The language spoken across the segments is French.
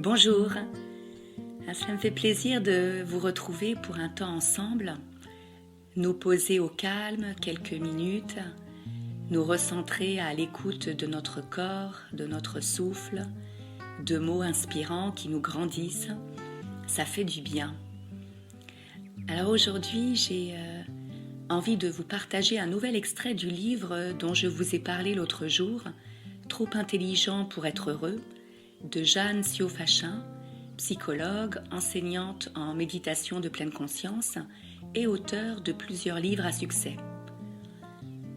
Bonjour, ça me fait plaisir de vous retrouver pour un temps ensemble, nous poser au calme quelques minutes, nous recentrer à l'écoute de notre corps, de notre souffle, de mots inspirants qui nous grandissent, ça fait du bien. Alors aujourd'hui, j'ai envie de vous partager un nouvel extrait du livre dont je vous ai parlé l'autre jour, Trop intelligent pour être heureux, de Jeanne Siaud-Fachin, psychologue, enseignante en méditation de pleine conscience et auteure de plusieurs livres à succès.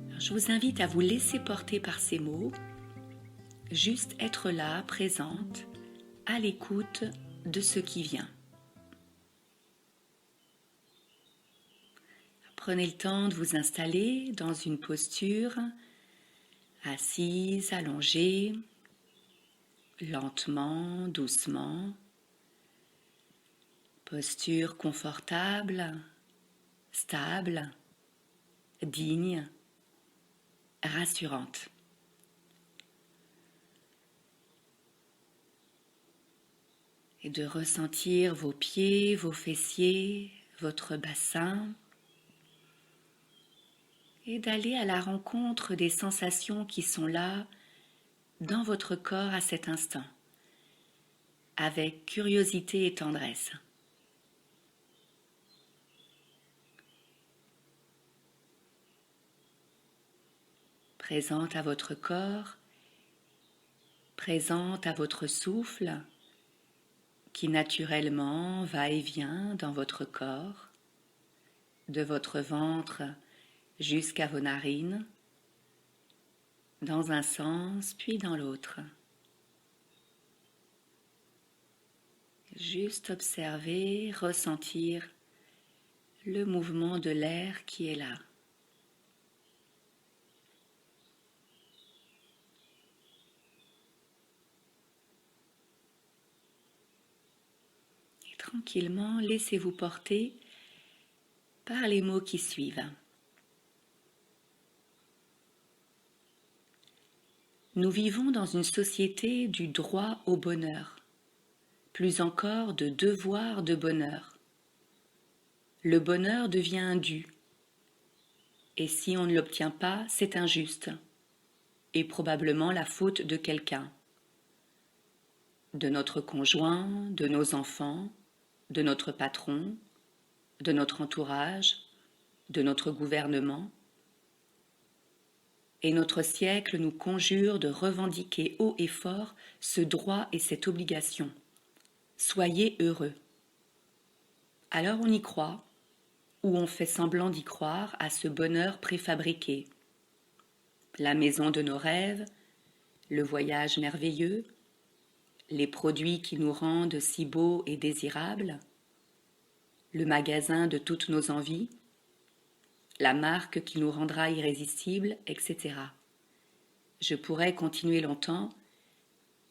Alors, je vous invite à vous laisser porter par ces mots, juste être là, présente, à l'écoute de ce qui vient. Prenez le temps de vous installer dans une posture assise, allongée, lentement, doucement. Posture confortable, stable, digne, rassurante. Et de ressentir vos pieds, vos fessiers, votre bassin. Et d'aller à la rencontre des sensations qui sont là dans votre corps à cet instant, avec curiosité et tendresse. Présente à votre corps, présente à votre souffle, qui naturellement va et vient dans votre corps, de votre ventre jusqu'à vos narines, dans un sens puis dans l'autre. Juste observer, ressentir le mouvement de l'air qui est là. Et tranquillement, laissez-vous porter par les mots qui suivent. Nous vivons dans une société du droit au bonheur, plus encore de devoir de bonheur. Le bonheur devient un dû, et si on ne l'obtient pas, c'est injuste, et probablement la faute de quelqu'un, de notre conjoint, de nos enfants, de notre patron, de notre entourage, de notre gouvernement. Et notre siècle nous conjure de revendiquer haut et fort ce droit et cette obligation. Soyez heureux. Alors on y croit, ou on fait semblant d'y croire à ce bonheur préfabriqué. La maison de nos rêves, le voyage merveilleux, les produits qui nous rendent si beaux et désirables, le magasin de toutes nos envies, la marque qui nous rendra irrésistibles, etc. Je pourrais continuer longtemps,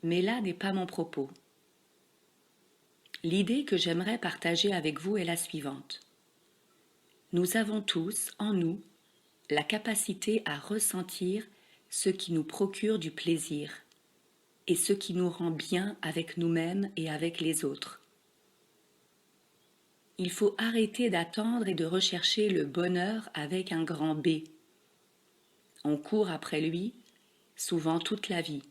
mais là n'est pas mon propos. L'idée que j'aimerais partager avec vous est la suivante. Nous avons tous, en nous, la capacité à ressentir ce qui nous procure du plaisir et ce qui nous rend bien avec nous-mêmes et avec les autres. Il faut arrêter d'attendre et de rechercher le bonheur avec un grand B. On court après lui, souvent toute la vie.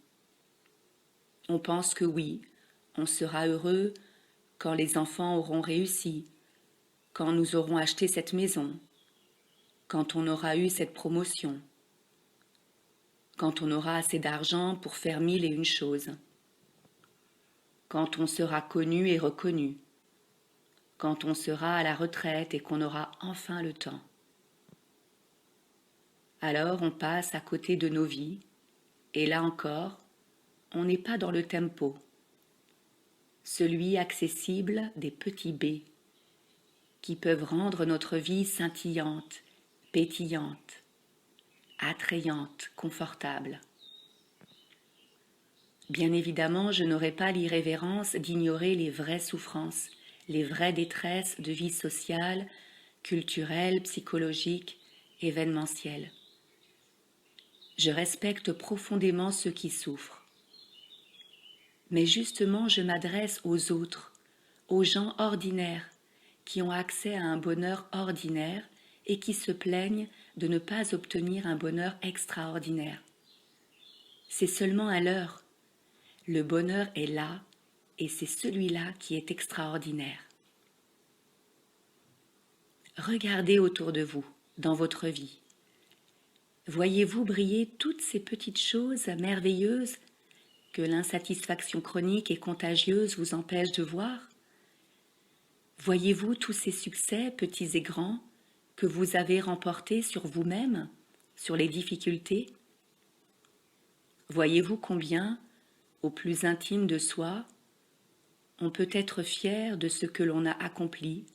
On pense que oui, on sera heureux quand les enfants auront réussi, quand nous aurons acheté cette maison, quand on aura eu cette promotion, quand on aura assez d'argent pour faire 1001 choses, quand on sera connu et reconnu, quand on sera à la retraite et qu'on aura enfin le temps. Alors on passe à côté de nos vies, et là encore, on n'est pas dans le tempo, celui accessible des petits B, qui peuvent rendre notre vie scintillante, pétillante, attrayante, confortable. Bien évidemment, je n'aurai pas l'irrévérence d'ignorer les vraies souffrances, les vraies détresses de vie sociale, culturelle, psychologique, événementielle. Je respecte profondément ceux qui souffrent. mais justement je m'adresse aux autres, aux gens ordinaires, qui ont accès à un bonheur ordinaire et qui se plaignent de ne pas obtenir un bonheur extraordinaire. C'est seulement un leurre. Le bonheur est là, et c'est celui-là qui est extraordinaire. Regardez autour de vous, dans votre vie. Voyez-vous briller toutes ces petites choses merveilleuses que l'insatisfaction chronique et contagieuse vous empêche de voir? Voyez-vous tous ces succès, petits et grands, que vous avez remportés sur vous-même, sur les difficultés? Voyez-vous combien, au plus intime de soi, on peut être fier de ce que l'on a accompli,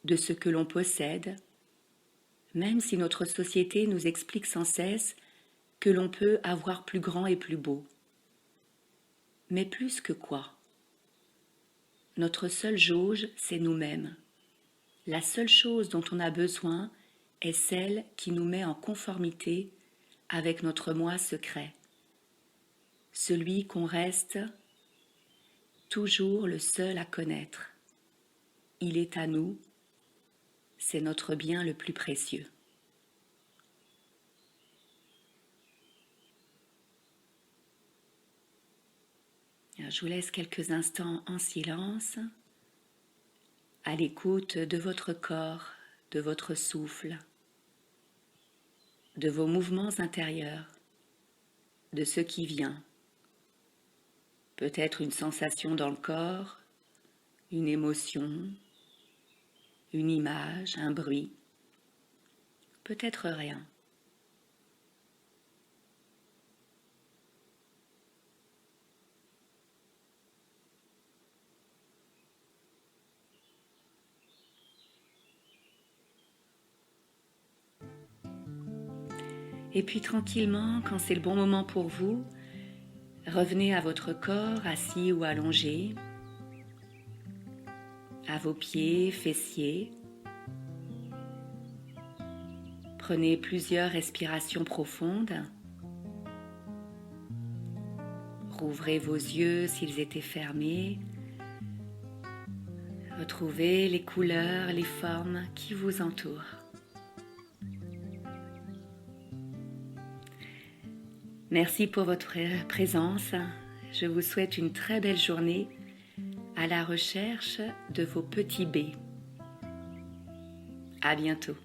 de ce que l'on possède, même si notre société nous explique sans cesse que l'on peut avoir plus grand et plus beau. Mais plus que quoi? Notre seule jauge, c'est nous-mêmes. La seule chose dont on a besoin est celle qui nous met en conformité avec notre moi secret, celui qu'on reste toujours le seul à connaître. Il est à nous, c'est notre bien le plus précieux. Je vous laisse quelques instants en silence, à l'écoute de votre corps, de votre souffle, de vos mouvements intérieurs, de ce qui vient. Peut-être une sensation dans le corps, une émotion, une image, un bruit, peut-être rien. Et puis tranquillement, quand c'est le bon moment pour vous, revenez à votre corps, assis ou allongé, à vos pieds, fessiers. Prenez plusieurs respirations profondes. Rouvrez vos yeux s'ils étaient fermés. Retrouvez les couleurs, les formes qui vous entourent. Merci pour votre présence. Je vous souhaite une très belle journée à la recherche de vos petits B. À bientôt.